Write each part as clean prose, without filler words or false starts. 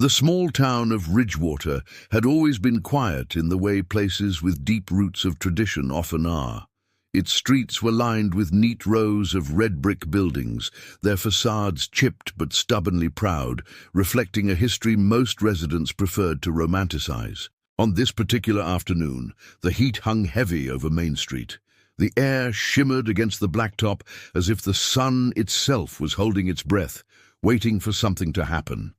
The small town of Ridgewater had always been quiet in the way places with deep roots of tradition often are. Its streets were lined with neat rows of red brick buildings, their facades chipped but stubbornly proud, reflecting a history most residents preferred to romanticize. On this particular afternoon, the heat hung heavy over Main Street. The air shimmered against the blacktop as if the sun itself was holding its breath, waiting for something to happen.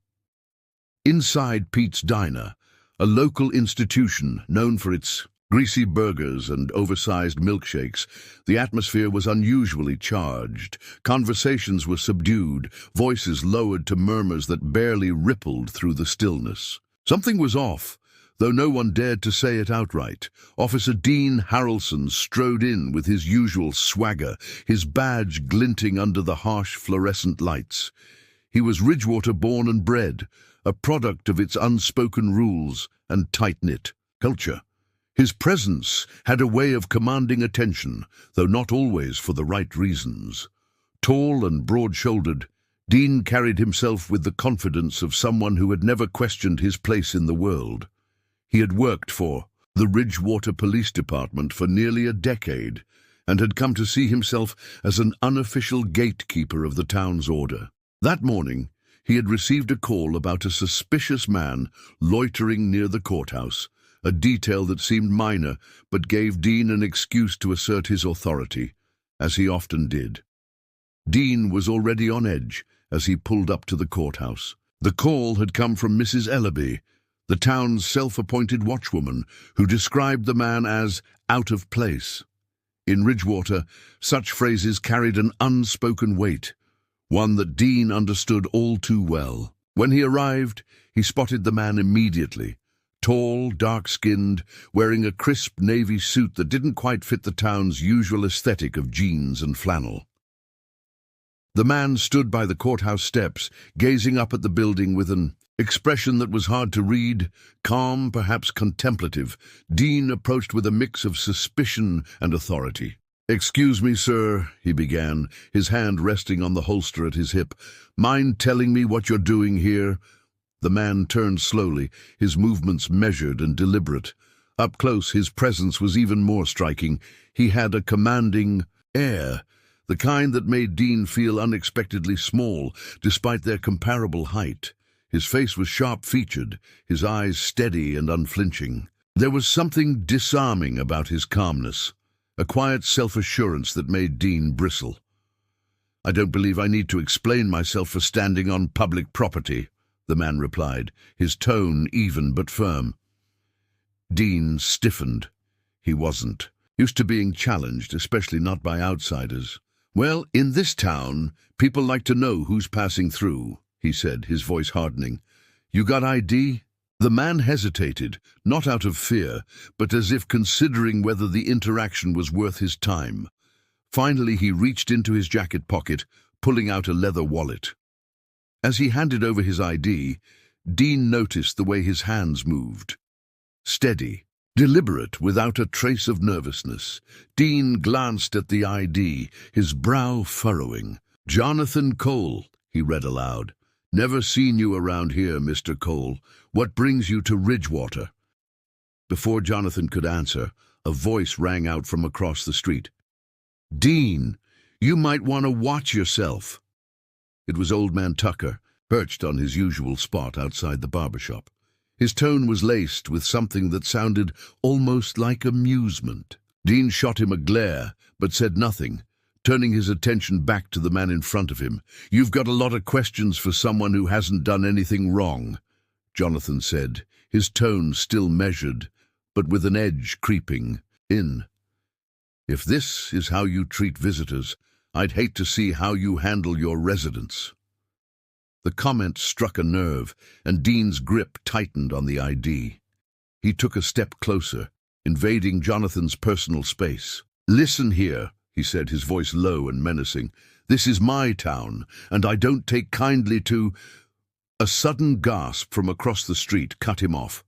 Inside Pete's Diner, a local institution known for its greasy burgers and oversized milkshakes, the atmosphere was unusually charged. Conversations were subdued, voices lowered to murmurs that barely rippled through the stillness. Something was off, though no one dared to say it outright. Officer Dean Harrelson strode in with his usual swagger, his badge glinting under the harsh fluorescent lights. He was Ridgewater born and bred, a product of its unspoken rules and tight-knit culture. His presence had a way of commanding attention, though not always for the right reasons. Tall and broad-shouldered, Dean carried himself with the confidence of someone who had never questioned his place in the world. He had worked for the Ridgewater Police Department for nearly a decade and had come to see himself as an unofficial gatekeeper of the town's order. That morning, he had received a call about a suspicious man loitering near the courthouse, a detail that seemed minor but gave Dean an excuse to assert his authority, as he often did. Dean was already on edge as he pulled up to the courthouse. The call had come from Mrs. Ellaby, the town's self-appointed watchwoman, who described the man as out of place. In Ridgewater, such phrases carried an unspoken weight, one that Dean understood all too well. When he arrived, he spotted the man immediately. Tall, dark-skinned, wearing a crisp navy suit that didn't quite fit the town's usual aesthetic of jeans and flannel. The man stood by the courthouse steps, gazing up at the building with an expression that was hard to read, calm, perhaps contemplative. Dean approached with a mix of suspicion and authority. "Excuse me, sir," he began, his hand resting on the holster at his hip. "Mind telling me what you're doing here?" The man turned slowly, his movements measured and deliberate. Up close, his presence was even more striking. He had a commanding air, the kind that made Dean feel unexpectedly small, despite their comparable height. His face was sharp-featured, his eyes steady and unflinching. There was something disarming about his calmness, a quiet self-assurance that made Dean bristle. "I don't believe I need to explain myself for standing on public property," the man replied, his tone even but firm. Dean stiffened. He wasn't used to being challenged, especially not by outsiders. "Well, in this town, people like to know who's passing through," he said, his voice hardening. "You got ID?" The man hesitated, not out of fear, but as if considering whether the interaction was worth his time. Finally, he reached into his jacket pocket, pulling out a leather wallet. As he handed over his ID, Dean noticed the way his hands moved. Steady, deliberate, without a trace of nervousness. Dean glanced at the ID, his brow furrowing. "Jonathan Cole," he read aloud. "Never seen you around here, Mr. Cole. What brings you to Ridgewater?" Before Jonathan could answer, a voice rang out from across the street. "Dean, you might want to watch yourself." It was Old Man Tucker, perched on his usual spot outside the barber shop. His tone was laced with something that sounded almost like amusement. Dean shot him a glare, but said nothing, turning his attention back to the man in front of him. "You've got a lot of questions for someone who hasn't done anything wrong," Jonathan said, his tone still measured, but with an edge creeping in. "If this is how you treat visitors, I'd hate to see how you handle your residents." The comment struck a nerve, and Dean's grip tightened on the ID. He took a step closer, invading Jonathan's personal space. "Listen here," he said, his voice low and menacing. "This is my town, and I don't take kindly to—" A sudden gasp from across the street cut him off.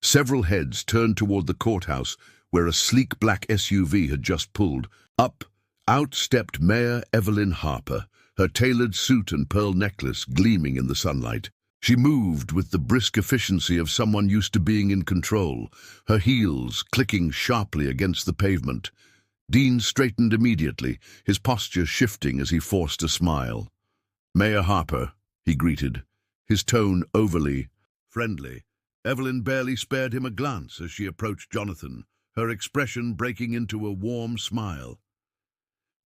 Several heads turned toward the courthouse, where a sleek black SUV had just pulled up. Out stepped Mayor Evelyn Harper, her tailored suit and pearl necklace gleaming in the sunlight. She moved with the brisk efficiency of someone used to being in control, her heels clicking sharply against the pavement. Dean straightened immediately, his posture shifting as he forced a smile. "Mayor Harper," he greeted, his tone overly friendly. Evelyn barely spared him a glance as she approached Jonathan, her expression breaking into a warm smile.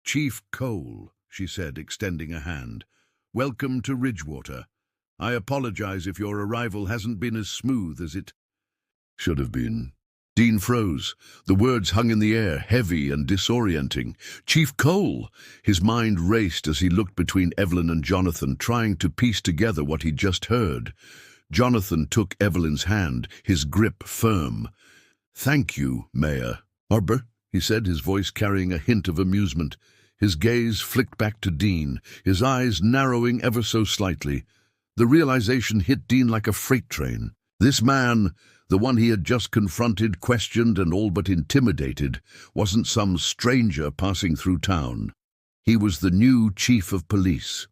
"Chief Cole," she said, extending a hand. "Welcome to Ridgewater. I apologize if your arrival hasn't been as smooth as it should have been." Dean froze. The words hung in the air, heavy and disorienting. Chief Cole! His mind raced as he looked between Evelyn and Jonathan, trying to piece together what he'd just heard. Jonathan took Evelyn's hand, his grip firm. "Thank you, Mayor Harper," he said, his voice carrying a hint of amusement. His gaze flicked back to Dean, his eyes narrowing ever so slightly. The realization hit Dean like a freight train. This man, the one he had just confronted, questioned, and all but intimidated, wasn't some stranger passing through town. He was the new chief of police.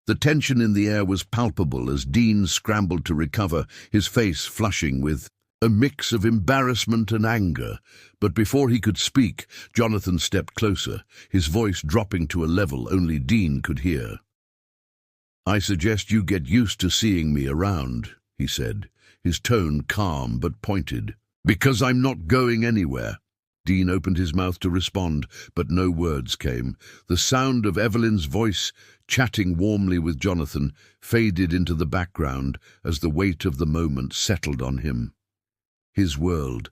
The tension in the air was palpable as Dean scrambled to recover, his face flushing with a mix of embarrassment and anger. But before he could speak, Jonathan stepped closer, his voice dropping to a level only Dean could hear. "I suggest you get used to seeing me around," he said, his tone calm but pointed. "Because I'm not going anywhere." Dean opened his mouth to respond, but no words came. The sound of Evelyn's voice, chatting warmly with Jonathan, faded into the background as the weight of the moment settled on him. His world,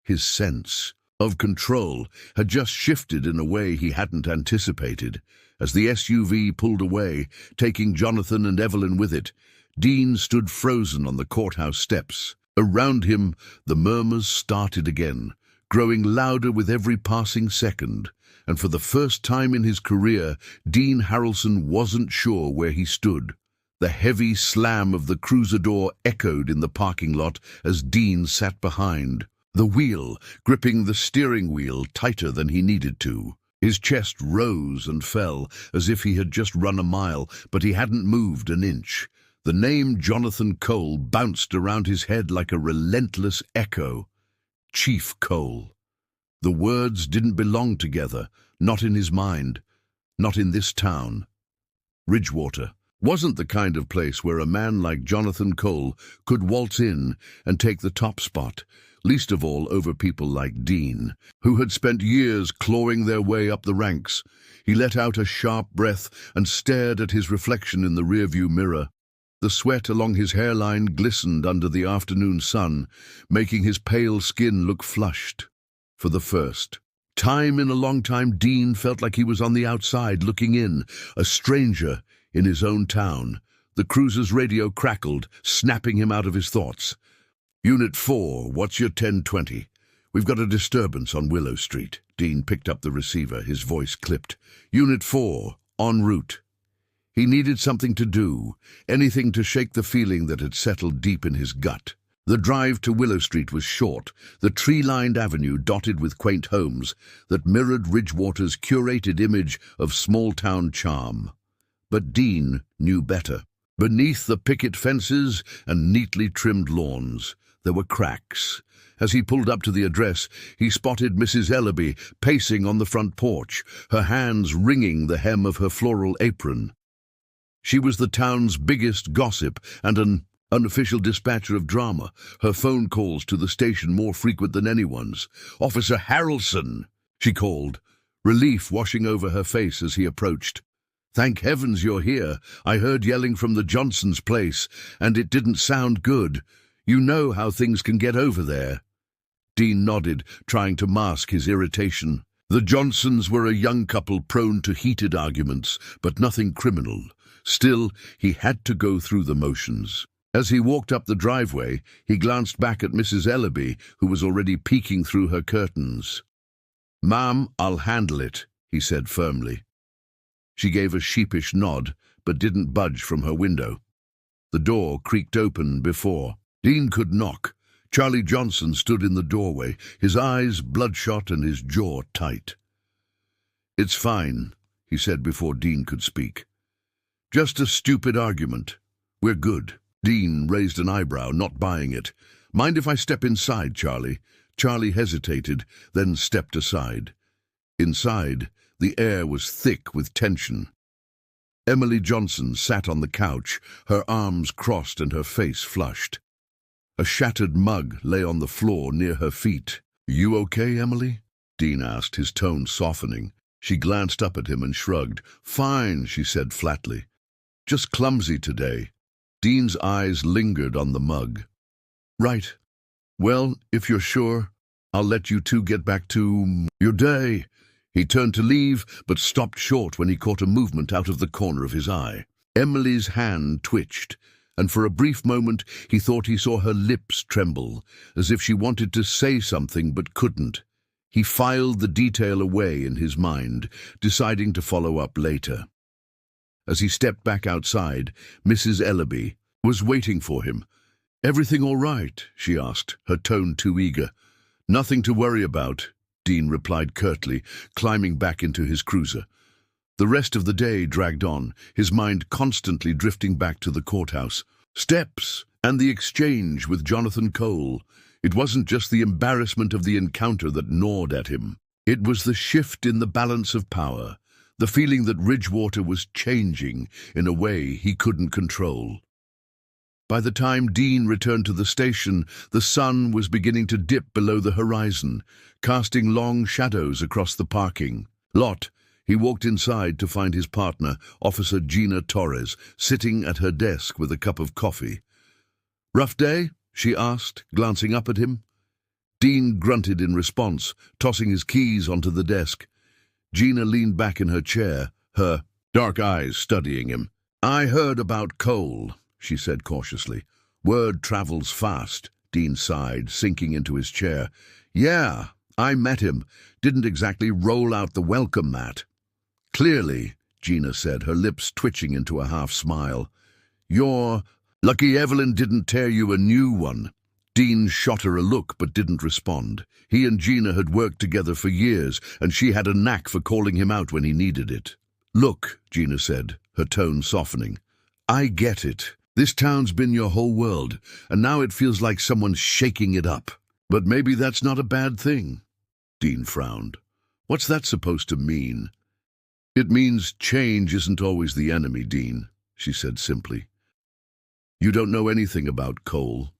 his sense of control, had just shifted in a way he hadn't anticipated. As the SUV pulled away, taking Jonathan and Evelyn with it, Dean stood frozen on the courthouse steps. Around him, the murmurs started again, growing louder with every passing second, and for the first time in his career, Dean Harrelson wasn't sure where he stood. The heavy slam of the cruiser door echoed in the parking lot as Dean sat behind, the wheel gripping the steering wheel tighter than he needed to. His chest rose and fell as if he had just run a mile, but he hadn't moved an inch. The name Jonathan Cole bounced around his head like a relentless echo. Chief Cole. The words didn't belong together, not in his mind, not in this town. Ridgewater wasn't the kind of place where a man like Jonathan Cole could waltz in and take the top spot, least of all over people like Dean, who had spent years clawing their way up the ranks. He let out a sharp breath and stared at his reflection in the rearview mirror. The sweat along his hairline glistened under the afternoon sun, making his pale skin look flushed. For the first time in a long time, Dean felt like he was on the outside looking in, a stranger in his own town. The cruiser's radio crackled, snapping him out of his thoughts. "Unit 4, what's your 1020? We've got a disturbance on Willow Street." Dean picked up the receiver, his voice clipped. "Unit 4, en route." He needed something to do, anything to shake the feeling that had settled deep in his gut. The drive to Willow Street was short, the tree-lined avenue dotted with quaint homes that mirrored Ridgewater's curated image of small-town charm. But Dean knew better. Beneath the picket fences and neatly trimmed lawns, there were cracks. As he pulled up to the address, he spotted Mrs. Ellaby pacing on the front porch, her hands wringing the hem of her floral apron. She was the town's biggest gossip and an unofficial dispatcher of drama, her phone calls to the station more frequent than anyone's. "Officer Harrelson," she called, relief washing over her face as he approached. "Thank heavens you're here. I heard yelling from the Johnsons' place, and it didn't sound good. You know how things can get over there." Dean nodded, trying to mask his irritation. The Johnsons were a young couple prone to heated arguments, but nothing criminal. Still, he had to go through the motions. As he walked up the driveway, he glanced back at Mrs. Ellaby, who was already peeking through her curtains. "Ma'am, I'll handle it," he said firmly. She gave a sheepish nod, but didn't budge from her window. The door creaked open before Dean could knock. Charlie Johnson stood in the doorway, his eyes bloodshot and his jaw tight. "It's fine," he said before Dean could speak. "Just a stupid argument. We're good." Dean raised an eyebrow, not buying it. "Mind if I step inside, Charlie?" Charlie hesitated, then stepped aside. Inside, the air was thick with tension. Emily Johnson sat on the couch, her arms crossed and her face flushed. A shattered mug lay on the floor near her feet. "You okay, Emily?" Dean asked, his tone softening. She glanced up at him and shrugged. "Fine," she said flatly. "Just clumsy today." Dean's eyes lingered on the mug. "Right. Well, if you're sure, I'll let you two get back to your day." He turned to leave, but stopped short when he caught a movement out of the corner of his eye. Emily's hand twitched, and for a brief moment he thought he saw her lips tremble, as if she wanted to say something but couldn't. He filed the detail away in his mind, deciding to follow up later. As he stepped back outside, Mrs. Ellaby was waiting for him. "Everything all right?" she asked, her tone too eager. "Nothing to worry about," Dean replied curtly, climbing back into his cruiser. The rest of the day dragged on, his mind constantly drifting back to the courthouse. Steps and the exchange with Jonathan Cole. It wasn't just the embarrassment of the encounter that gnawed at him. It was the shift in the balance of power, the feeling that Ridgewater was changing in a way he couldn't control. By the time Dean returned to the station, the sun was beginning to dip below the horizon, casting long shadows across the parking lot. He walked inside to find his partner, Officer Gina Torres, sitting at her desk with a cup of coffee. "Rough day?" she asked, glancing up at him. Dean grunted in response, tossing his keys onto the desk. Gina leaned back in her chair, her dark eyes studying him. "I heard about Cole," she said cautiously. "Word travels fast," Dean sighed, sinking into his chair. "Yeah, I met him. Didn't exactly roll out the welcome mat." "Clearly," Gina said, her lips twitching into a half-smile. "You're lucky Evelyn didn't tear you a new one." Dean shot her a look but didn't respond. He and Gina had worked together for years, and she had a knack for calling him out when he needed it. "Look," Gina said, her tone softening. "I get it. This town's been your whole world, and now it feels like someone's shaking it up. But maybe that's not a bad thing." Dean frowned. "What's that supposed to mean?" "It means change isn't always the enemy, Dean," she said simply. "You don't know anything about Cole.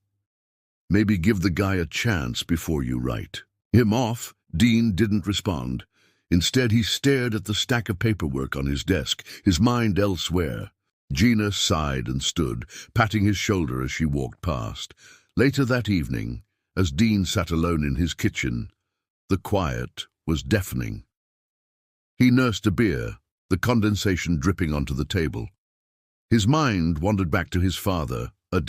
Maybe give the guy a chance before you write him off." Dean didn't respond. Instead, he stared at the stack of paperwork on his desk, his mind elsewhere. Gina sighed and stood, patting his shoulder as she walked past. Later that evening, as Dean sat alone in his kitchen, the quiet was deafening. He nursed a beer, the condensation dripping onto the table. His mind wandered back to his father, a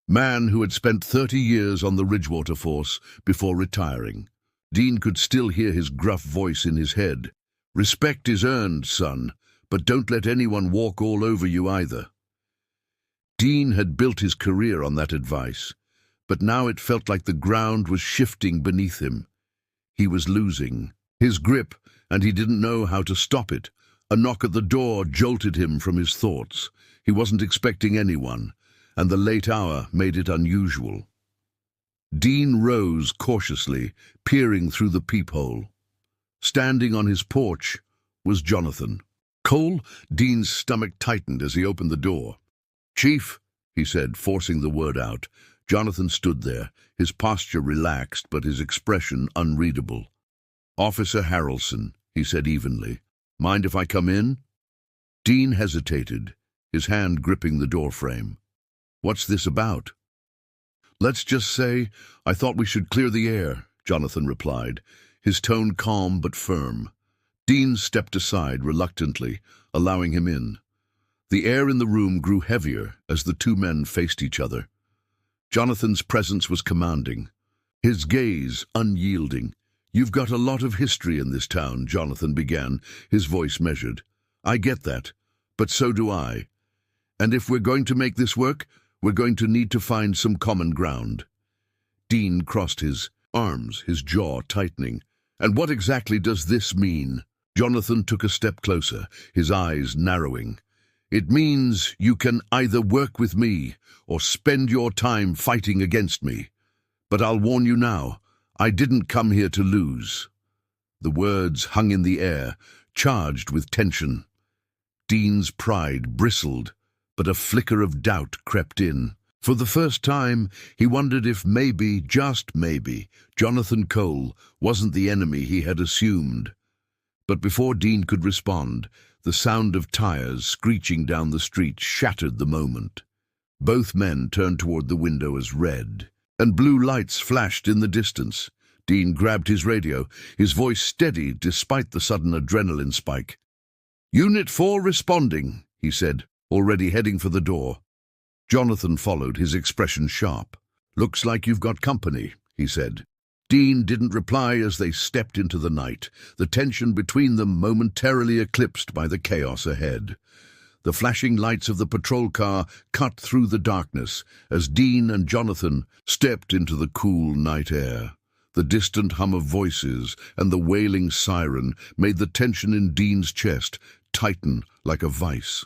man who had spent 30 years on the Ridgewater force before retiring. Dean could still hear his gruff voice in his head. "Respect is earned, son, but don't let anyone walk all over you either." Dean had built his career on that advice, but now it felt like the ground was shifting beneath him. He was losing his grip, and he didn't know how to stop it. A knock at the door jolted him from his thoughts. He wasn't expecting anyone, and the late hour made it unusual. Dean rose cautiously, peering through the peephole. Standing on his porch was Jonathan Cole. Dean's stomach tightened as he opened the door. "Chief," he said, forcing the word out. Jonathan stood there, his posture relaxed but his expression unreadable. "Officer Harrelson," he said evenly. "Mind if I come in?" Dean hesitated, his hand gripping the doorframe. "What's this about?" "Let's just say I thought we should clear the air," Jonathan replied, his tone calm but firm. Dean stepped aside reluctantly, allowing him in. The air in the room grew heavier as the two men faced each other. Jonathan's presence was commanding, his gaze unyielding. "You've got a lot of history in this town," Jonathan began, his voice measured. "I get that, but so do I. And if we're going to make this work, we're going to need to find some common ground." Dean crossed his arms, his jaw tightening. "And what exactly does this mean?" Jonathan took a step closer, his eyes narrowing. It means you can either work with me or spend your time fighting against me. But I'll warn you now, I didn't come here to lose." The words hung in the air, charged with tension. Dean's pride bristled, but a flicker of doubt crept in. For the first time, he wondered if maybe, just maybe, Jonathan Cole wasn't the enemy he had assumed. But before Dean could respond, the sound of tires screeching down the street shattered the moment. Both men turned toward the window as red and blue lights flashed in the distance. Dean grabbed his radio, his voice steady despite the sudden adrenaline spike. "Unit 4 responding," he said, already heading for the door. Jonathan followed, his expression sharp. "Looks like you've got company," he said. Dean didn't reply as they stepped into the night, the tension between them momentarily eclipsed by the chaos ahead. The flashing lights of the patrol car cut through the darkness as Dean and Jonathan stepped into the cool night air. The distant hum of voices and the wailing siren made the tension in Dean's chest tighten like a vice.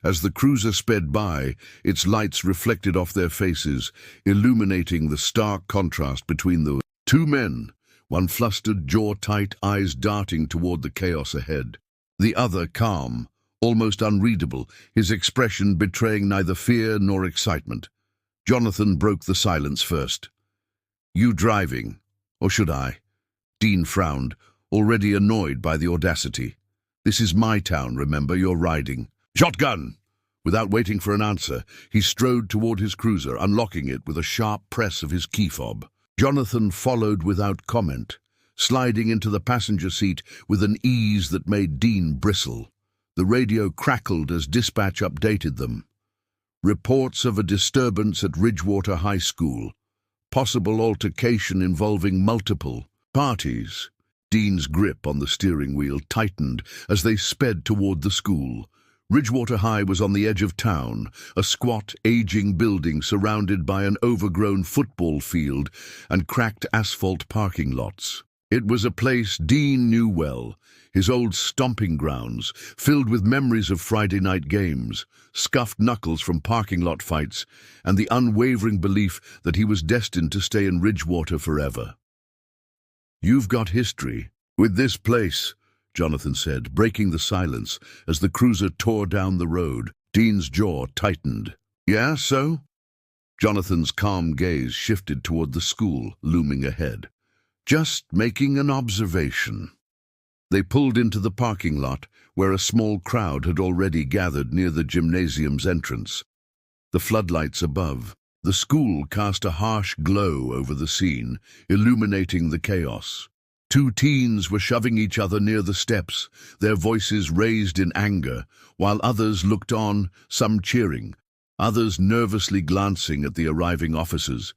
As the cruiser sped by, its lights reflected off their faces, illuminating the stark contrast between the two men, one flustered, jaw-tight, eyes darting toward the chaos ahead. The other calm, almost unreadable, his expression betraying neither fear nor excitement. Jonathan broke the silence first. "You driving, or should I?" Dean frowned, already annoyed by the audacity. "This is my town, remember, you're riding." "Shotgun!" Without waiting for an answer, he strode toward his cruiser, unlocking it with a sharp press of his key fob. Jonathan followed without comment, sliding into the passenger seat with an ease that made Dean bristle. The radio crackled as dispatch updated them. Reports of a disturbance at Ridgewater High School. Possible altercation involving multiple parties. Dean's grip on the steering wheel tightened as they sped toward the school. Ridgewater High was on the edge of town, a squat, aging building surrounded by an overgrown football field and cracked asphalt parking lots. It was a place Dean knew well, his old stomping grounds, filled with memories of Friday night games, scuffed knuckles from parking lot fights, and the unwavering belief that he was destined to stay in Ridgewater forever. "You've got history with this place," Jonathan said, breaking the silence as the cruiser tore down the road. Dean's jaw tightened. "Yeah, so?" Jonathan's calm gaze shifted toward the school looming ahead. "Just making an observation." They pulled into the parking lot, where a small crowd had already gathered near the gymnasium's entrance. The floodlights above, the school cast a harsh glow over the scene, illuminating the chaos. Two teens were shoving each other near the steps, their voices raised in anger, while others looked on, some cheering, others nervously glancing at the arriving officers.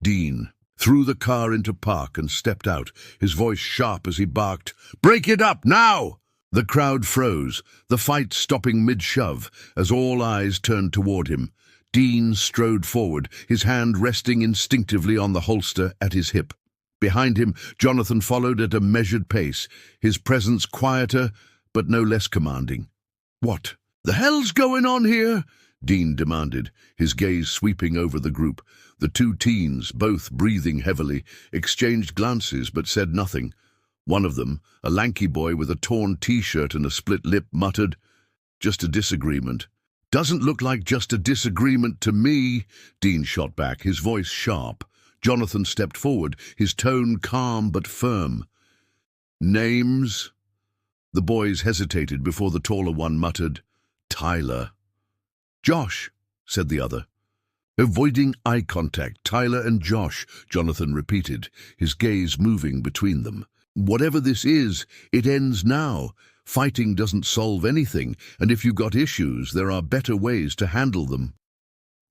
Dean threw the car into park and stepped out, his voice sharp as he barked, "Break it up, now!" The crowd froze, the fight stopping mid-shove, as all eyes turned toward him. Dean strode forward, his hand resting instinctively on the holster at his hip. Behind him, Jonathan followed at a measured pace, his presence quieter but no less commanding. "What the hell's going on here?" Dean demanded, his gaze sweeping over the group. The two teens, both breathing heavily, exchanged glances but said nothing. One of them, a lanky boy with a torn t-shirt and a split lip, muttered, "Just a disagreement." "Doesn't look like just a disagreement to me," Dean shot back, his voice sharp. Jonathan stepped forward, his tone calm but firm. "Names?" The boys hesitated before the taller one muttered, "Tyler." "Josh," said the other. Avoiding eye contact, "Tyler and Josh," Jonathan repeated, his gaze moving between them. "Whatever this is, it ends now. Fighting doesn't solve anything, and if you've got issues, there are better ways to handle them."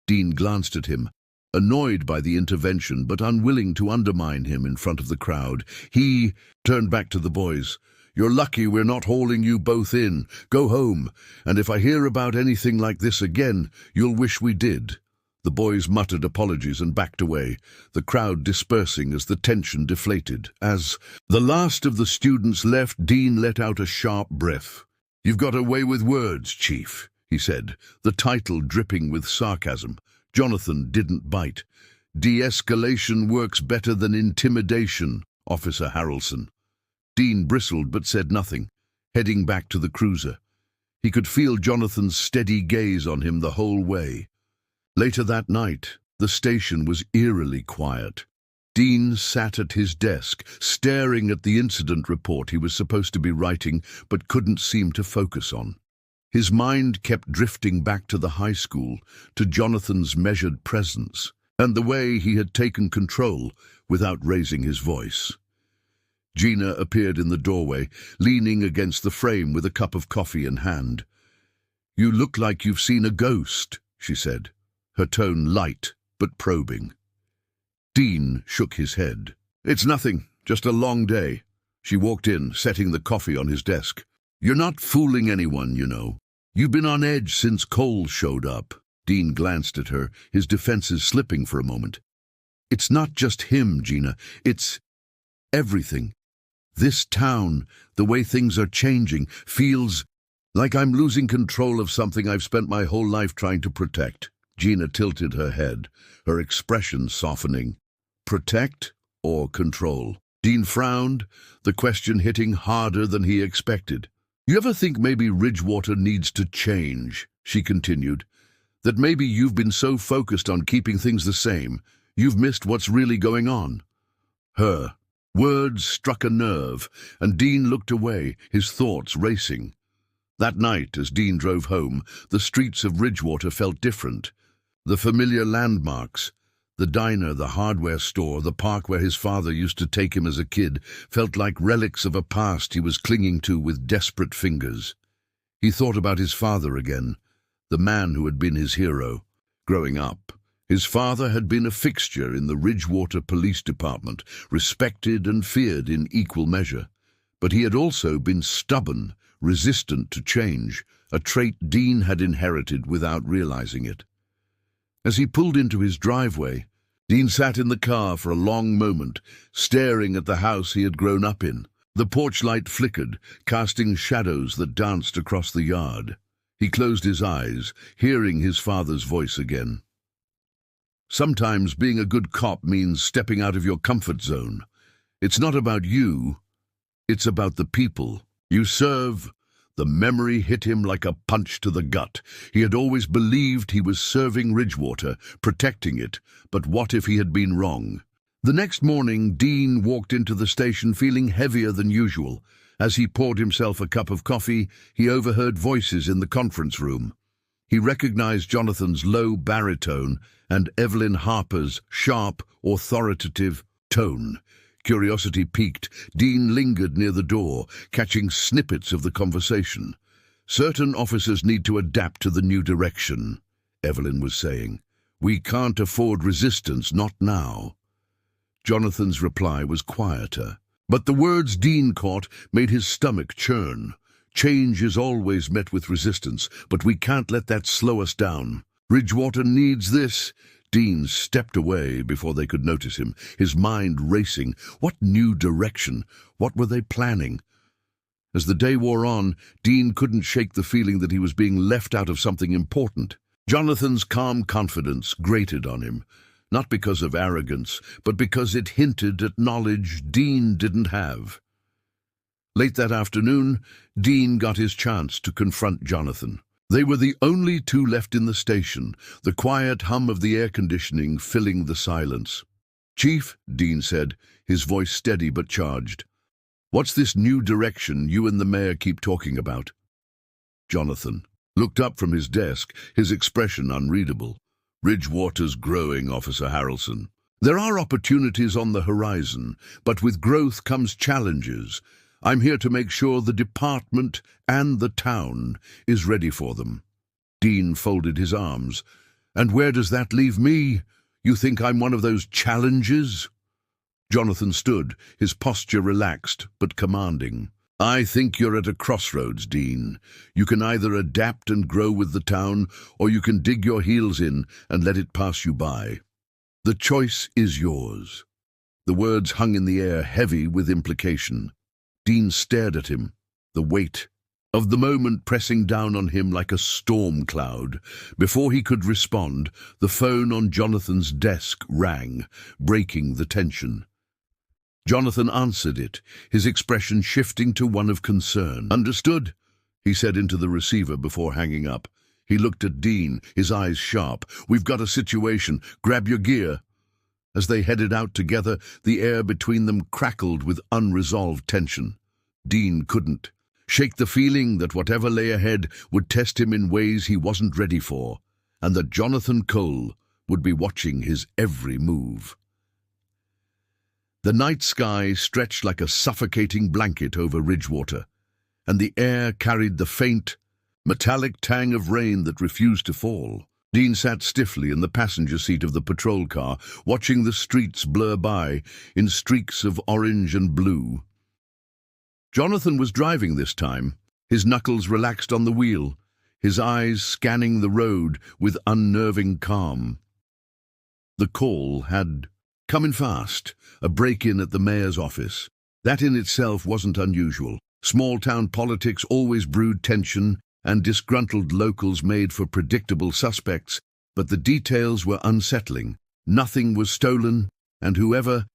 Dean glanced at him, annoyed by the intervention but unwilling to undermine him in front of the crowd. He turned back to the boys. "You're lucky we're not hauling you both in. Go home, and if I hear about anything like this again, you'll wish we did." The boys muttered apologies and backed away, the crowd dispersing as the tension deflated. As the last of the students left, Dean let out a sharp breath. "You've got a way with words, Chief," he said, the title dripping with sarcasm. Jonathan didn't bite. De-escalation works better than intimidation, Officer Harrelson. Dean bristled but said nothing, heading back to the cruiser. He could feel Jonathan's steady gaze on him the whole way. Later that night, the station was eerily quiet. Dean sat at his desk, staring at the incident report he was supposed to be writing but couldn't seem to focus on. His mind kept drifting back to the high school, to Jonathan's measured presence, and the way he had taken control without raising his voice. Gina appeared in the doorway, leaning against the frame with a cup of coffee in hand. "You look like you've seen a ghost," she said, her tone light but probing. Dean shook his head. "It's nothing, just a long day." She walked in, setting the coffee on his desk. "You're not fooling anyone, you know. You've been on edge since Cole showed up." Dean glanced at her, his defenses slipping for a moment. "It's not just him, Gina. It's everything. This town, the way things are changing, feels like I'm losing control of something I've spent my whole life trying to protect." Gina tilted her head, her expression softening. Protect or control? Dean frowned, the question hitting harder than he expected. "You ever think maybe Ridgewater needs to change?" she continued. "That maybe you've been so focused on keeping things the same, you've missed what's really going on?" Her words struck a nerve, and Dean looked away, his thoughts racing. That night, as Dean drove home, the streets of Ridgewater felt different. The familiar landmarks, the diner, the hardware store, the park where his father used to take him as a kid, felt like relics of a past he was clinging to with desperate fingers. He thought about his father again, the man who had been his hero. Growing up, his father had been a fixture in the Ridgewater Police Department, respected and feared in equal measure. But he had also been stubborn, resistant to change, a trait Dean had inherited without realizing it. As he pulled into his driveway, Dean sat in the car for a long moment, staring at the house he had grown up in. The porch light flickered, casting shadows that danced across the yard. He closed his eyes, hearing his father's voice again. "Sometimes being a good cop means stepping out of your comfort zone. It's not about you, it's about the people you serve." The memory hit him like a punch to the gut. He had always believed he was serving Ridgewater, protecting it, but what if he had been wrong? The next morning, Dean walked into the station feeling heavier than usual. As he poured himself a cup of coffee, he overheard voices in the conference room. He recognized Jonathan's low baritone and Evelyn Harper's sharp, authoritative tone. Curiosity piqued, Dean lingered near the door, catching snippets of the conversation. "Certain officers need to adapt to the new direction," Evelyn was saying. "We can't afford resistance, not now." Jonathan's reply was quieter, but the words Dean caught made his stomach churn. "Change is always met with resistance, but we can't let that slow us down. Ridgewater needs this." Dean stepped away before they could notice him, his mind racing. What new direction? What were they planning? As the day wore on, Dean couldn't shake the feeling that he was being left out of something important. Jonathan's calm confidence grated on him, not because of arrogance, but because it hinted at knowledge Dean didn't have. Late that afternoon, Dean got his chance to confront Jonathan. They were the only two left in the station, the quiet hum of the air conditioning filling the silence. "Chief," Dean said, his voice steady but charged, "what's this new direction you and the mayor keep talking about?" Jonathan looked up from his desk, his expression unreadable. "Ridgewater's growing, Officer Harrelson. There are opportunities on the horizon, but with growth comes challenges. I'm here to make sure the department and the town is ready for them." Dean folded his arms. "And where does that leave me? You think I'm one of those challenges?" Jonathan stood, his posture relaxed but commanding. "I think you're at a crossroads, Dean. You can either adapt and grow with the town, or you can dig your heels in and let it pass you by. The choice is yours." The words hung in the air, heavy with implication. Dean stared at him, the weight of the moment pressing down on him like a storm cloud. Before he could respond, the phone on Jonathan's desk rang, breaking the tension. Jonathan answered it, his expression shifting to one of concern. "Understood," he said into the receiver before hanging up. He looked at Dean, his eyes sharp. "We've got a situation. Grab your gear." As they headed out together, the air between them crackled with unresolved tension. Dean couldn't shake the feeling that whatever lay ahead would test him in ways he wasn't ready for, and that Jonathan Cole would be watching his every move. The night sky stretched like a suffocating blanket over Ridgewater, and the air carried the faint, metallic tang of rain that refused to fall. Dean sat stiffly in the passenger seat of the patrol car, watching the streets blur by in streaks of orange and blue. Jonathan was driving this time, his knuckles relaxed on the wheel, his eyes scanning the road with unnerving calm. The call had come in fast, a break-in at the mayor's office. That in itself wasn't unusual. Small-town politics always brewed tension, and disgruntled locals made for predictable suspects, but the details were unsettling. Nothing was stolen, and whoever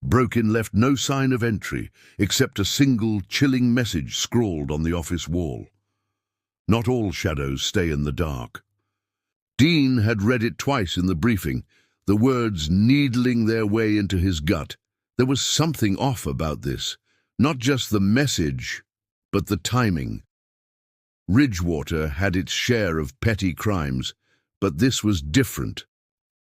broke in left no sign of entry, except a single chilling message scrawled on the office wall. "Not all shadows stay in the dark." Dean had read it twice in the briefing, the words needling their way into his gut. There was something off about this, not just the message, but the timing. Ridgewater had its share of petty crimes, but this was different.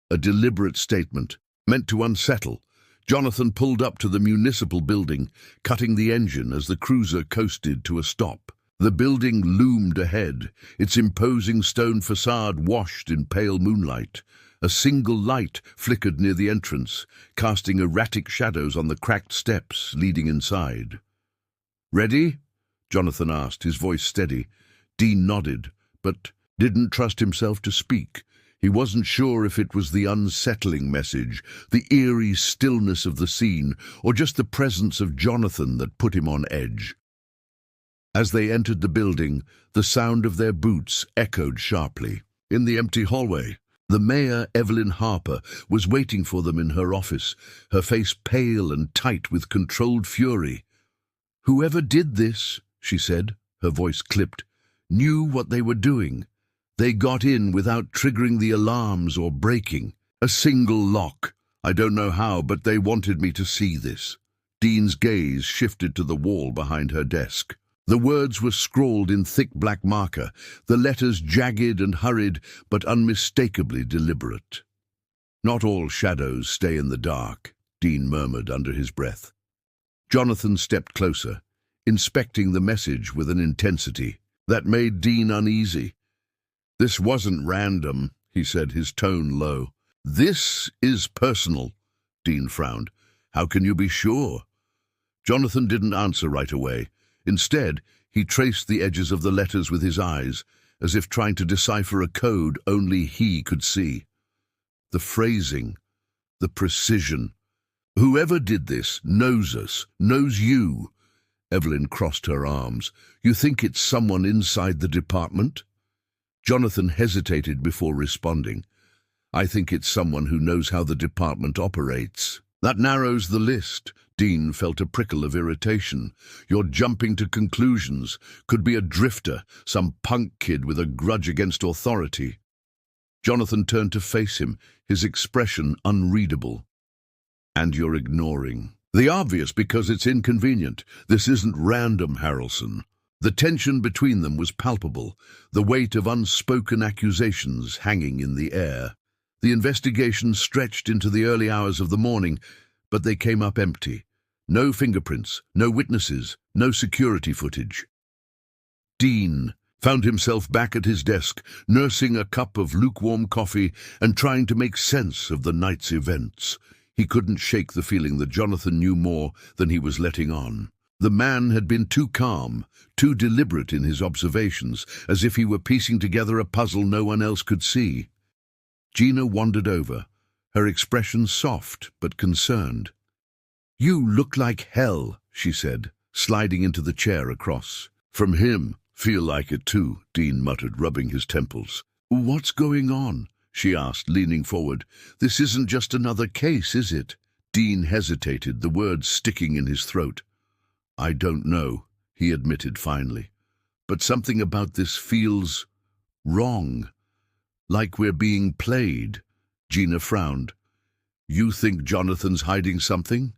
A deliberate statement, meant to unsettle. Jonathan pulled up to the municipal building, cutting the engine as the cruiser coasted to a stop. The building loomed ahead, its imposing stone facade washed in pale moonlight. A single light flickered near the entrance, casting erratic shadows on the cracked steps leading inside. "Ready?" Jonathan asked, his voice steady. Dean nodded, but didn't trust himself to speak. He wasn't sure if it was the unsettling message, the eerie stillness of the scene, or just the presence of Jonathan that put him on edge. As they entered the building, the sound of their boots echoed sharply. In the empty hallway, the mayor, Evelyn Harper, was waiting for them in her office, her face pale and tight with controlled fury. "Whoever did this," she said, her voice clipped, "knew what they were doing. They got in without triggering the alarms or breaking. A single lock. I don't know how, but they wanted me to see this." Dean's gaze shifted to the wall behind her desk. The words were scrawled in thick black marker, the letters jagged and hurried, but unmistakably deliberate. "Not all shadows stay in the dark," Dean murmured under his breath. Jonathan stepped closer, inspecting the message with an intensity that made Dean uneasy. "This wasn't random," he said, his tone low. "This is personal." Dean frowned. "How can you be sure?" Jonathan didn't answer right away. Instead, he traced the edges of the letters with his eyes, as if trying to decipher a code only he could see. The phrasing, the precision. "Whoever did this knows us, knows you." Evelyn crossed her arms. "You think it's someone inside the department?" Jonathan hesitated before responding. "I think it's someone who knows how the department operates." "That narrows the list." Dean felt a prickle of irritation. "You're jumping to conclusions. Could be a drifter, some punk kid with a grudge against authority." Jonathan turned to face him, his expression unreadable. "And you're ignoring the obvious because it's inconvenient. This isn't random, Harrelson." The tension between them was palpable, the weight of unspoken accusations hanging in the air. The investigation stretched into the early hours of the morning, but they came up empty. No fingerprints, no witnesses, no security footage. Dean found himself back at his desk, nursing a cup of lukewarm coffee and trying to make sense of the night's events. He couldn't shake the feeling that Jonathan knew more than he was letting on. The man had been too calm, too deliberate in his observations, as if he were piecing together a puzzle no one else could see. Gina wandered over, her expression soft but concerned. "You look like hell," she said, sliding into the chair across from him. Feel like it too, Dean muttered, rubbing his temples. What's going on? She asked, leaning forward. This isn't just another case, is it? Dean hesitated, the words sticking in his throat. I don't know, he admitted finally. But something about this feels wrong. Like we're being played. Gina frowned. You think Jonathan's hiding something?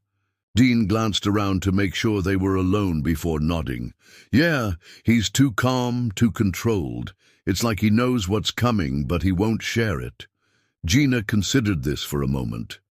Dean glanced around to make sure they were alone before nodding. Yeah, he's too calm, too controlled. It's like he knows what's coming, but he won't share it. Gina considered this for a moment.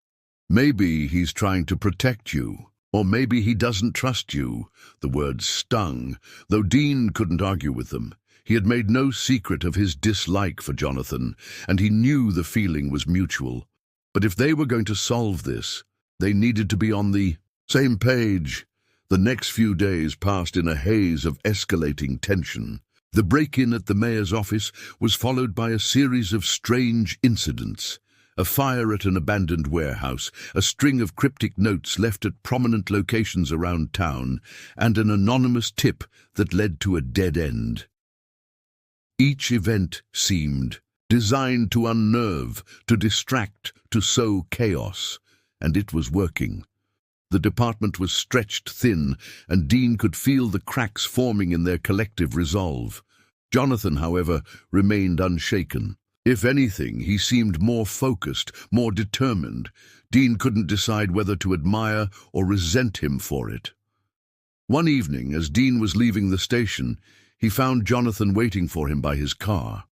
Maybe he's trying to protect you. Or maybe he doesn't trust you. The words stung, though Dean couldn't argue with them. He had made no secret of his dislike for Jonathan, and he knew the feeling was mutual. But if they were going to solve this, they needed to be on the same page. The next few days passed in a haze of escalating tension. The break-in at the mayor's office was followed by a series of strange incidents. A fire at an abandoned warehouse, a string of cryptic notes left at prominent locations around town, and an anonymous tip that led to a dead end. Each event seemed designed to unnerve, to distract, to sow chaos, and it was working. The department was stretched thin, and Dean could feel the cracks forming in their collective resolve. Jonathan, however, remained unshaken. If anything, he seemed more focused, more determined. Dean couldn't decide whether to admire or resent him for it. One evening, as Dean was leaving the station, he found Jonathan waiting for him by his car.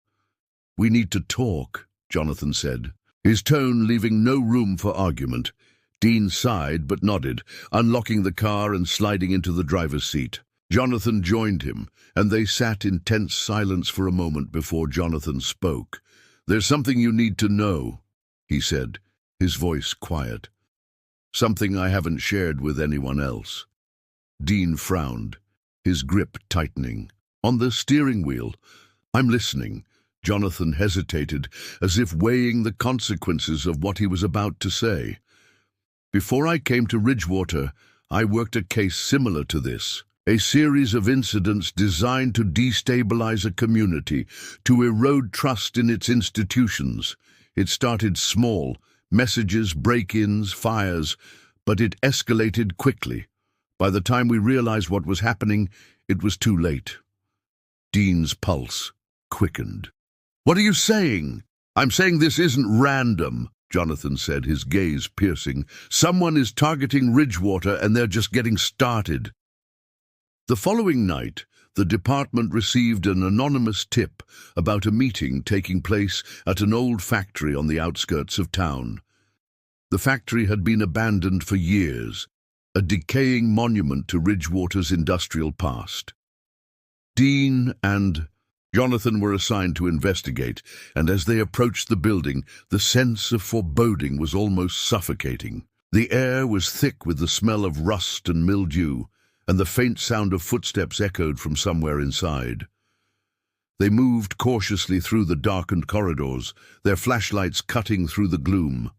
We need to talk, Jonathan said, his tone leaving no room for argument. Dean sighed but nodded, unlocking the car and sliding into the driver's seat. Jonathan joined him, and they sat in tense silence for a moment before Jonathan spoke. There's something you need to know, he said, his voice quiet. Something I haven't shared with anyone else. Dean frowned, his grip tightening. On the steering wheel. I'm listening. Jonathan hesitated, as if weighing the consequences of what he was about to say. Before I came to Ridgewater, I worked a case similar to this. A series of incidents designed to destabilize a community, to erode trust in its institutions. It started small, messages, break-ins, fires, but it escalated quickly. By the time we realized what was happening, it was too late. Dean's pulse quickened. What are you saying? I'm saying this isn't random, Jonathan said, his gaze piercing. Someone is targeting Ridgewater and they're just getting started. The following night, the department received an anonymous tip about a meeting taking place at an old factory on the outskirts of town. The factory had been abandoned for years, a decaying monument to Ridgewater's industrial past. Dean and Jonathan were assigned to investigate, and as they approached the building, the sense of foreboding was almost suffocating. The air was thick with the smell of rust and mildew, and the faint sound of footsteps echoed from somewhere inside. They moved cautiously through the darkened corridors, their flashlights cutting through the gloom.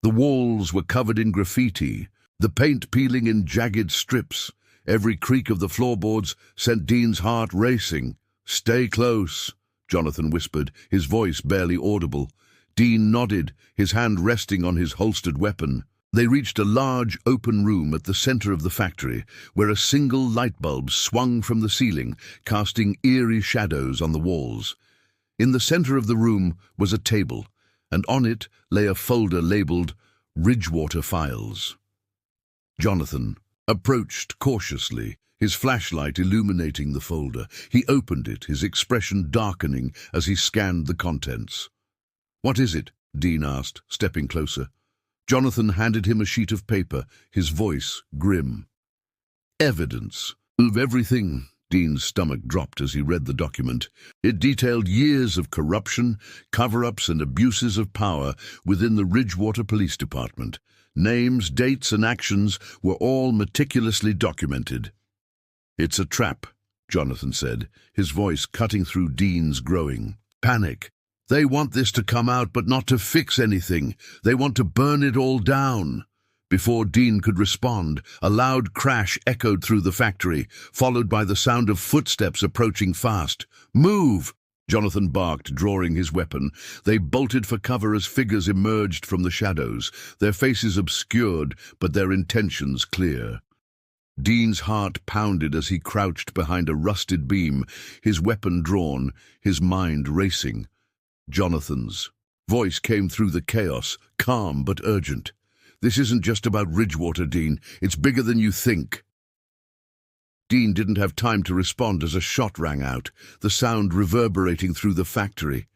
The walls were covered in graffiti, the paint peeling in jagged strips. Every creak of the floorboards sent Dean's heart racing. Stay close, Jonathan whispered, his voice barely audible. Dean nodded, his hand resting on his holstered weapon. They reached a large, open room at the center of the factory, where a single light bulb swung from the ceiling, casting eerie shadows on the walls. In the center of the room was a table, and on it lay a folder labeled Ridgewater Files. Jonathan approached cautiously, his flashlight illuminating the folder. He opened it, his expression darkening as he scanned the contents. "What is it?" Dean asked, stepping closer. Jonathan handed him a sheet of paper, his voice grim. "Evidence of everything." Dean's stomach dropped as he read the document. It detailed years of corruption, cover-ups and abuses of power within the Ridgewater Police Department. Names, dates and actions were all meticulously documented. "It's a trap," Jonathan said, his voice cutting through Dean's growing panic. "They want this to come out, but not to fix anything. They want to burn it all down." Before Dean could respond, a loud crash echoed through the factory, followed by the sound of footsteps approaching fast. "Move!" Jonathan barked, drawing his weapon. They bolted for cover as figures emerged from the shadows, their faces obscured, but their intentions clear. Dean's heart pounded as he crouched behind a rusted beam, his weapon drawn, his mind racing. Jonathan's voice came through the chaos, calm but urgent. "This isn't just about Ridgewater, Dean. It's bigger than you think." Dean didn't have time to respond as a shot rang out, the sound reverberating through the factory.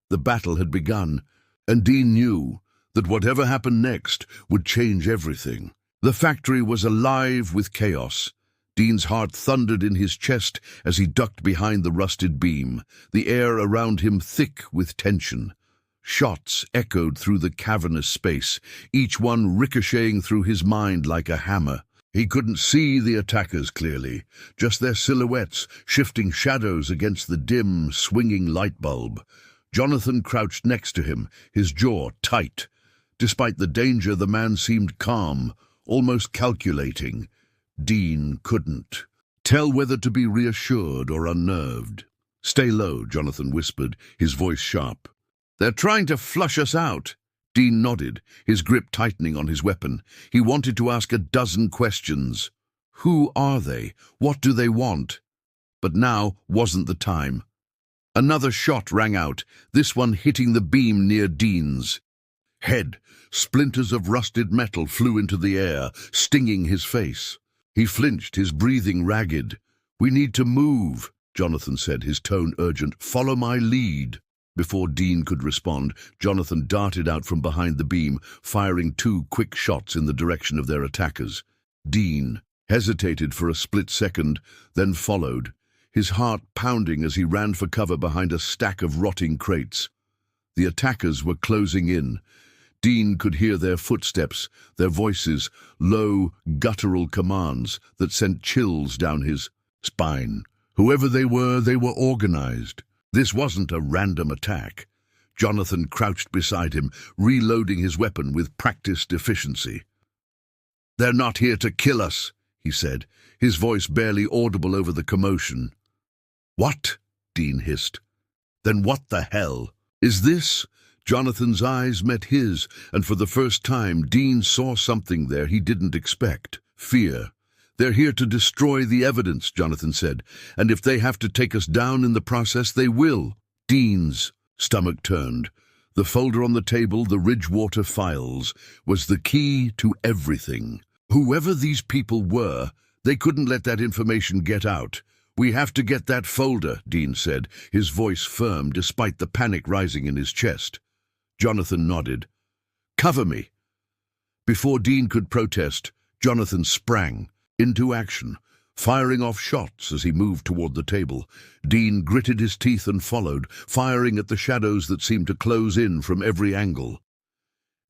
The battle had begun, and Dean knew that whatever happened next would change everything. The factory was alive with chaos. Dean's heart thundered in his chest as he ducked behind the rusted beam, the air around him thick with tension. Shots echoed through the cavernous space, each one ricocheting through his mind like a hammer. He couldn't see the attackers clearly, just their silhouettes, shifting shadows against the dim, swinging light bulb. Jonathan crouched next to him, his jaw tight. Despite the danger, the man seemed calm, almost calculating. Dean couldn't tell whether to be reassured or unnerved. "Stay low," Jonathan whispered, his voice sharp. "They're trying to flush us out." Dean nodded, his grip tightening on his weapon. He wanted to ask a dozen questions. Who are they? What do they want? But now wasn't the time. Another shot rang out, this one hitting the beam near Dean's head. Splinters of rusted metal flew into the air, stinging his face. He flinched, his breathing ragged. "We need to move," Jonathan said, his tone urgent. "Follow my lead." Before Dean could respond, Jonathan darted out from behind the beam, firing 2 quick shots in the direction of their attackers. Dean hesitated for a split second, then followed, his heart pounding as he ran for cover behind a stack of rotting crates. The attackers were closing in. Dean could hear their footsteps, their voices, low, guttural commands that sent chills down his spine. Whoever they were organized. This wasn't a random attack. Jonathan crouched beside him, reloading his weapon with practiced efficiency. "They're not here to kill us," he said, his voice barely audible over the commotion. "What?" Dean hissed. "Then what the hell is this?" Jonathan's eyes met his, and for the first time Dean saw something there he didn't expect. Fear. "They're here to destroy the evidence," Jonathan said, "and if they have to take us down in the process, they will." Dean's stomach turned. The folder on the table, the Ridgewater files, was the key to everything. Whoever these people were, they couldn't let that information get out. "We have to get that folder," Dean said, his voice firm despite the panic rising in his chest. Jonathan nodded. "Cover me." Before Dean could protest, Jonathan sprang into action, firing off shots as he moved toward the table. Dean gritted his teeth and followed, firing at the shadows that seemed to close in from every angle.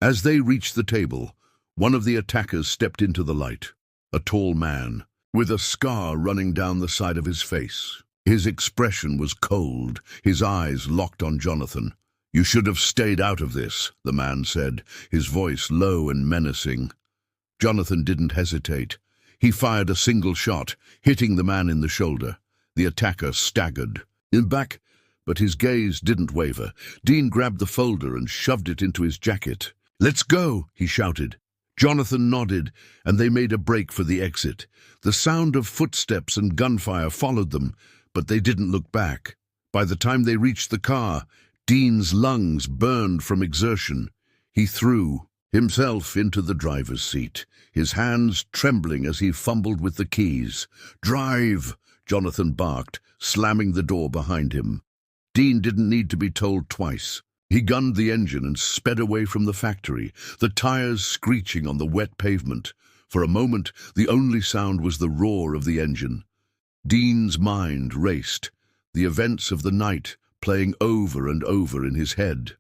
As they reached the table, one of the attackers stepped into the light, a tall man, with a scar running down the side of his face. His expression was cold, his eyes locked on Jonathan. "You should have stayed out of this," the man said, his voice low and menacing. Jonathan didn't hesitate. He fired a single shot, hitting the man in the shoulder. The attacker staggered back, but his gaze didn't waver. Dean grabbed the folder and shoved it into his jacket. "Let's go," he shouted. Jonathan nodded, and they made a break for the exit. The sound of footsteps and gunfire followed them, but they didn't look back. By the time they reached the car, Dean's lungs burned from exertion. He threw himself into the driver's seat, his hands trembling as he fumbled with the keys. "Drive!" Jonathan barked, slamming the door behind him. Dean didn't need to be told twice. He gunned the engine and sped away from the factory, the tires screeching on the wet pavement. For a moment, the only sound was the roar of the engine. Dean's mind raced, the events of the night playing over and over in his head.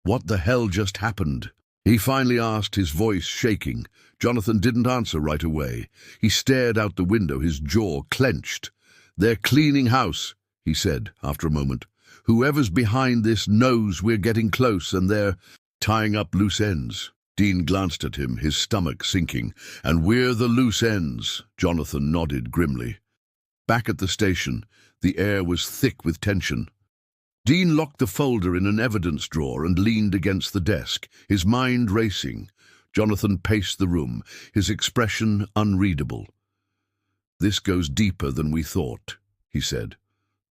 What the hell just happened? He finally asked, his voice shaking. Jonathan didn't answer right away. He stared out the window, his jaw clenched. "They're cleaning house," he said after a moment. "Whoever's behind this knows we're getting close and they're tying up loose ends." Dean glanced at him, his stomach sinking. "And we're the loose ends," Jonathan nodded grimly. Back at the station, the air was thick with tension. Dean locked the folder in an evidence drawer and leaned against the desk, his mind racing. Jonathan paced the room, his expression unreadable. "This goes deeper than we thought," he said.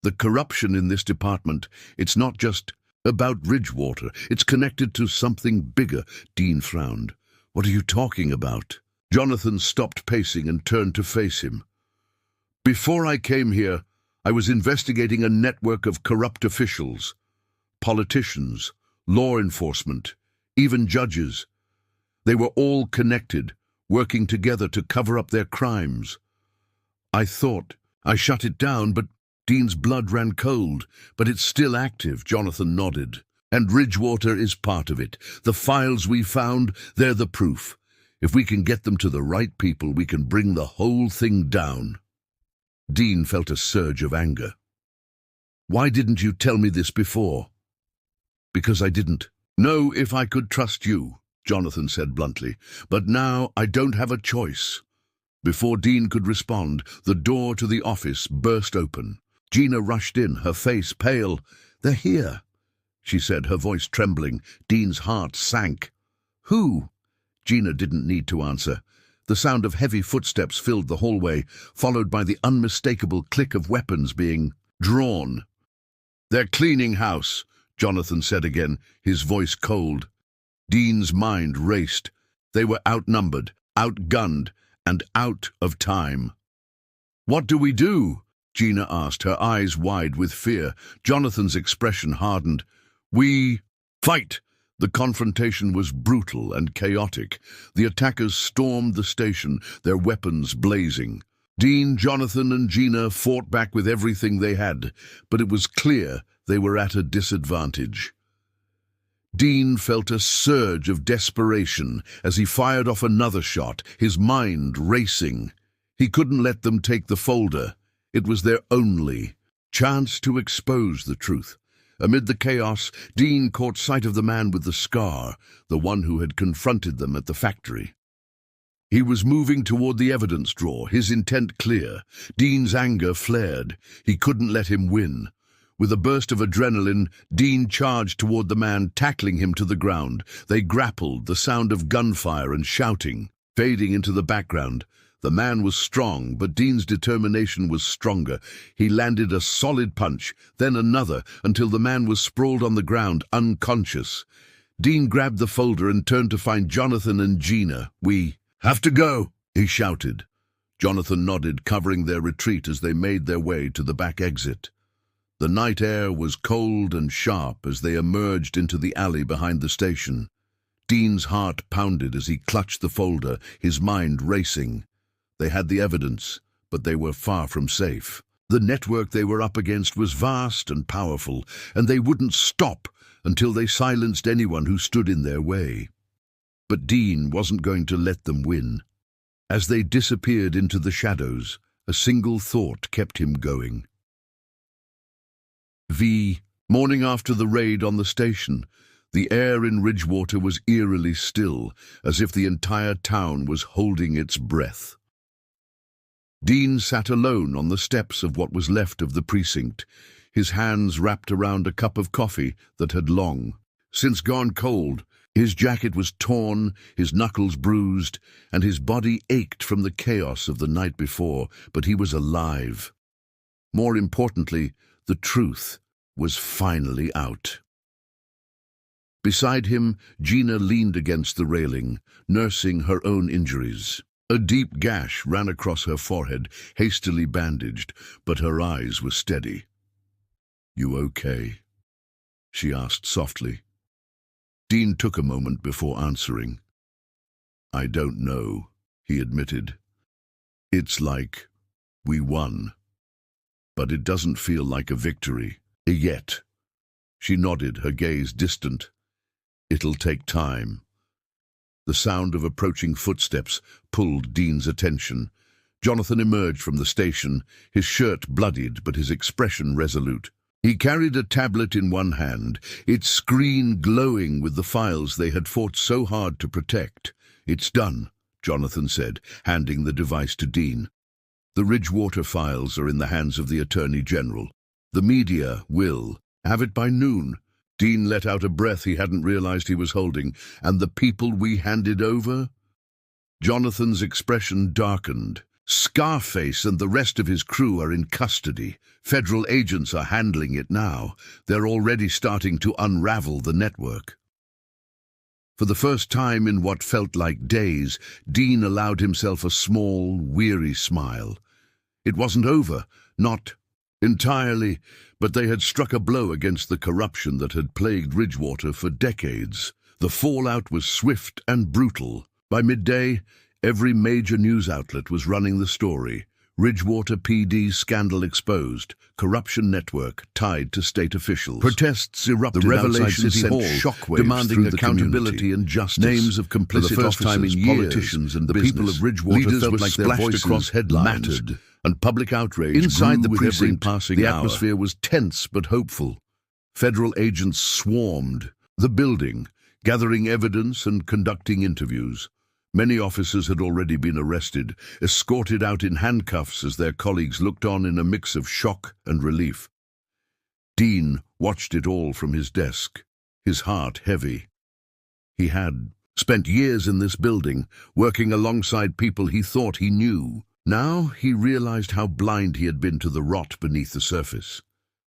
"The corruption in this department, it's not just about Ridgewater. It's connected to something bigger." Dean frowned. "What are you talking about?" Jonathan stopped pacing and turned to face him. "Before I came here, I was investigating a network of corrupt officials, politicians, law enforcement, even judges. They were all connected, working together to cover up their crimes. I shut it down, but..." Dean's blood ran cold. "But it's still active," Jonathan nodded. "And Ridgewater is part of it. The files we found, they're the proof. If we can get them to the right people, we can bring the whole thing down." Dean felt a surge of anger. "Why didn't you tell me this before?" "Because I didn't know if I could trust you," Jonathan said bluntly. "But now I don't have a choice." Before Dean could respond, the door to the office burst open. Gina rushed in, her face pale. "They're here," she said, her voice trembling. Dean's heart sank. "Who?" Gina didn't need to answer. The sound of heavy footsteps filled the hallway, followed by the unmistakable click of weapons being drawn. "They're cleaning house," Jonathan said again, his voice cold. Dean's mind raced. They were outnumbered, outgunned, and out of time. "What do we do?" Gina asked, her eyes wide with fear. Jonathan's expression hardened. "We fight." The confrontation was brutal and chaotic. The attackers stormed the station, their weapons blazing. Dean, Jonathan, and Gina fought back with everything they had, but it was clear they were at a disadvantage. Dean felt a surge of desperation as he fired off another shot, his mind racing. He couldn't let them take the folder. It was their only chance to expose the truth. Amid the chaos, Dean caught sight of the man with the scar, the one who had confronted them at the factory. He was moving toward the evidence drawer, his intent clear. Dean's anger flared. He couldn't let him win. With a burst of adrenaline, Dean charged toward the man, tackling him to the ground. They grappled, the sound of gunfire and shouting fading into the background. The man was strong, but Dean's determination was stronger. He landed a solid punch, then another, until the man was sprawled on the ground, unconscious. Dean grabbed the folder and turned to find Jonathan and Gina. "We have to go," he shouted. Jonathan nodded, covering their retreat as they made their way to the back exit. The night air was cold and sharp as they emerged into the alley behind the station. Dean's heart pounded as he clutched the folder, his mind racing. They had the evidence, but they were far from safe. The network they were up against was vast and powerful, and they wouldn't stop until they silenced anyone who stood in their way. But Dean wasn't going to let them win. As they disappeared into the shadows, a single thought kept him going. Morning after the raid on the station, the air in Ridgewater was eerily still, as if the entire town was holding its breath. Dean sat alone on the steps of what was left of the precinct, his hands wrapped around a cup of coffee that had long since gone cold. His jacket was torn, his knuckles bruised, and his body ached from the chaos of the night before, but he was alive. More importantly, the truth was finally out. Beside him, Gina leaned against the railing, nursing her own injuries. A deep gash ran across her forehead, hastily bandaged, but her eyes were steady. "You okay?" she asked softly. Dean took a moment before answering. "I don't know," he admitted. "It's like we won, but it doesn't feel like a victory yet." She nodded, her gaze distant. "It'll take time." The sound of approaching footsteps pulled Dean's attention. Jonathan emerged from the station, his shirt bloodied but his expression resolute. He carried a tablet in one hand, its screen glowing with the files they had fought so hard to protect. "It's done," Jonathan said, handing the device to Dean. "The Ridgewater files are in the hands of the Attorney General. The media will have it by noon." Dean let out a breath he hadn't realized he was holding. "And the people we handed over?" Jonathan's expression darkened. "Scarface and the rest of his crew are in custody. Federal agents are handling it now. They're already starting to unravel the network." For the first time in what felt like days, Dean allowed himself a small, weary smile. It wasn't over, not entirely, but they had struck a blow against the corruption that had plagued Ridgewater for decades. The fallout was swift and brutal. By midday, every major news outlet was running the story. Ridgewater PD scandal exposed. Corruption network tied to state officials. Protests erupted. The revelation sent shockwaves demanding accountability and justice. Names of complicit officers, politicians, and the people of Ridgewater felt like their voices across headlines mattered, and public outrage inside the precinct. The atmosphere was tense but hopeful. Federal agents swarmed the building, gathering evidence and conducting interviews. Many officers had already been arrested, escorted out in handcuffs as their colleagues looked on in a mix of shock and relief. Dean watched it all from his desk, his heart heavy. He had spent years in this building, working alongside people he thought he knew. Now he realized how blind he had been to the rot beneath the surface.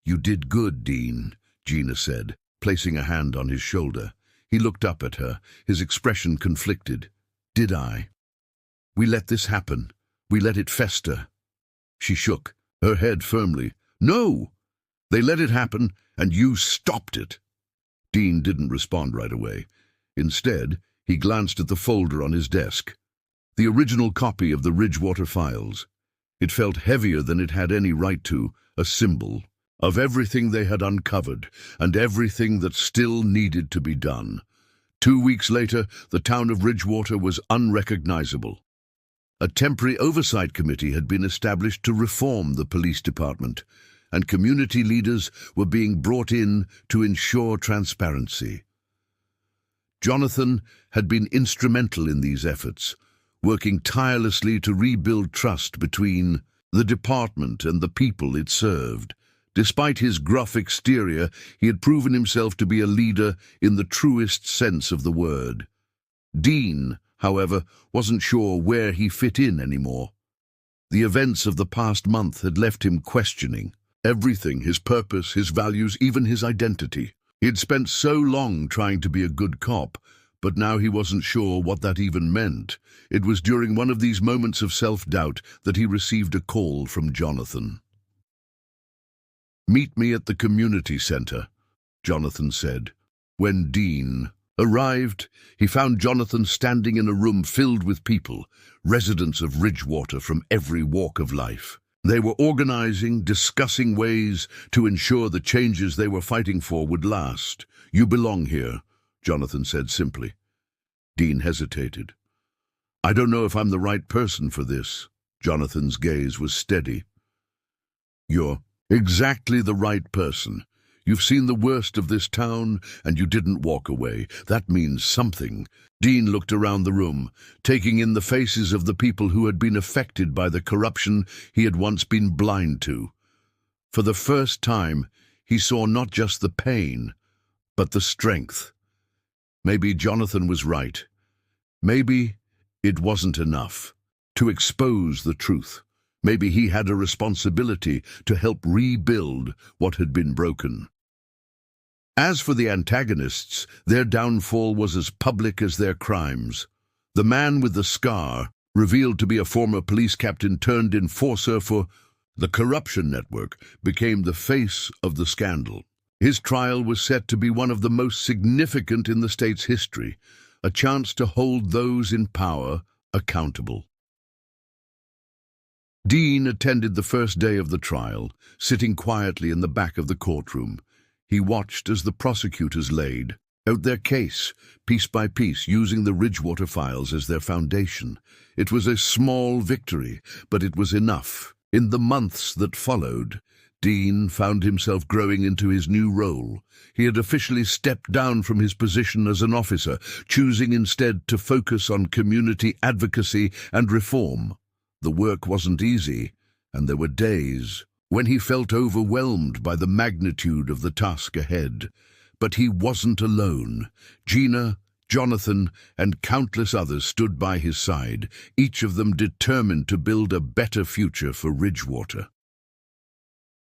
"You did good, Dean," Gina said, placing a hand on his shoulder. He looked up at her, his expression conflicted. "Did I? We let this happen. We let it fester." She shook, her head firmly. "No! They let it happen, and you stopped it." Dean didn't respond right away. Instead, he glanced at the folder on his desk. The original copy of the Ridgewater files. It felt heavier than it had any right to, a symbol of everything they had uncovered and everything that still needed to be done. 2 weeks later, the town of Ridgewater was unrecognizable. A temporary oversight committee had been established to reform the police department, and community leaders were being brought in to ensure transparency. Jonathan had been instrumental in these efforts, working tirelessly to rebuild trust between the department and the people it served. Despite his gruff exterior, he had proven himself to be a leader in the truest sense of the word. Dean, however, wasn't sure where he fit in anymore. The events of the past month had left him questioning everything, his purpose, his values, even his identity. He had spent so long trying to be a good cop, but now he wasn't sure what that even meant. It was during one of these moments of self-doubt that he received a call from Jonathan. "Meet me at the community center," Jonathan said. When Dean arrived, he found Jonathan standing in a room filled with people, residents of Ridgewater from every walk of life. They were organizing, discussing ways to ensure the changes they were fighting for would last. "You belong here," Jonathan said simply. Dean hesitated. "I don't know if I'm the right person for this." Jonathan's gaze was steady. "You're exactly the right person. You've seen the worst of this town, and you didn't walk away. That means something." Dean looked around the room, taking in the faces of the people who had been affected by the corruption he had once been blind to. For the first time, he saw not just the pain, but the strength. Maybe Jonathan was right. Maybe it wasn't enough to expose the truth. Maybe he had a responsibility to help rebuild what had been broken. As for the antagonists, their downfall was as public as their crimes. The man with the scar, revealed to be a former police captain turned enforcer for the corruption network, became the face of the scandal. His trial was set to be one of the most significant in the state's history, a chance to hold those in power accountable. Dean attended the first day of the trial, sitting quietly in the back of the courtroom. He watched as the prosecutors laid out their case, piece by piece, using the Ridgewater files as their foundation. It was a small victory, but it was enough. In the months that followed, Dean found himself growing into his new role. He had officially stepped down from his position as an officer, choosing instead to focus on community advocacy and reform. The work wasn't easy, and there were days when he felt overwhelmed by the magnitude of the task ahead. But he wasn't alone. Gina, Jonathan, and countless others stood by his side, each of them determined to build a better future for Ridgewater.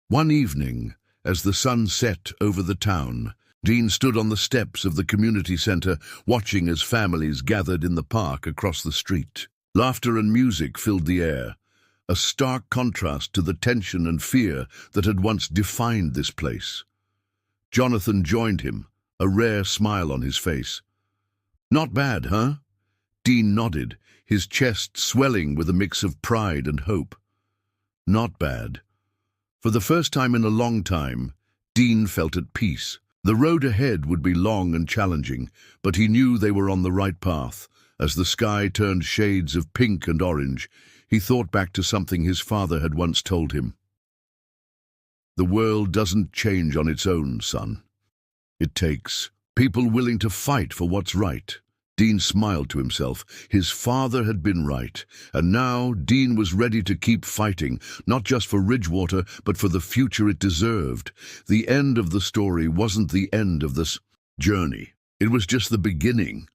One evening, as the sun set over the town, Dean stood on the steps of the community center, watching as families gathered in the park across the street. Laughter and music filled the air, a stark contrast to the tension and fear that had once defined this place. Jonathan joined him, a rare smile on his face. "Not bad, huh?" Dean nodded, his chest swelling with a mix of pride and hope. Not bad. For the first time in a long time, Dean felt at peace. The road ahead would be long and challenging, but he knew they were on the right path. As the sky turned shades of pink and orange, he thought back to something his father had once told him. "The world doesn't change on its own, son. It takes people willing to fight for what's right." Dean smiled to himself. His father had been right, and now Dean was ready to keep fighting, not just for Ridgewater, but for the future it deserved. The end of the story wasn't the end of this journey. It was just the beginning.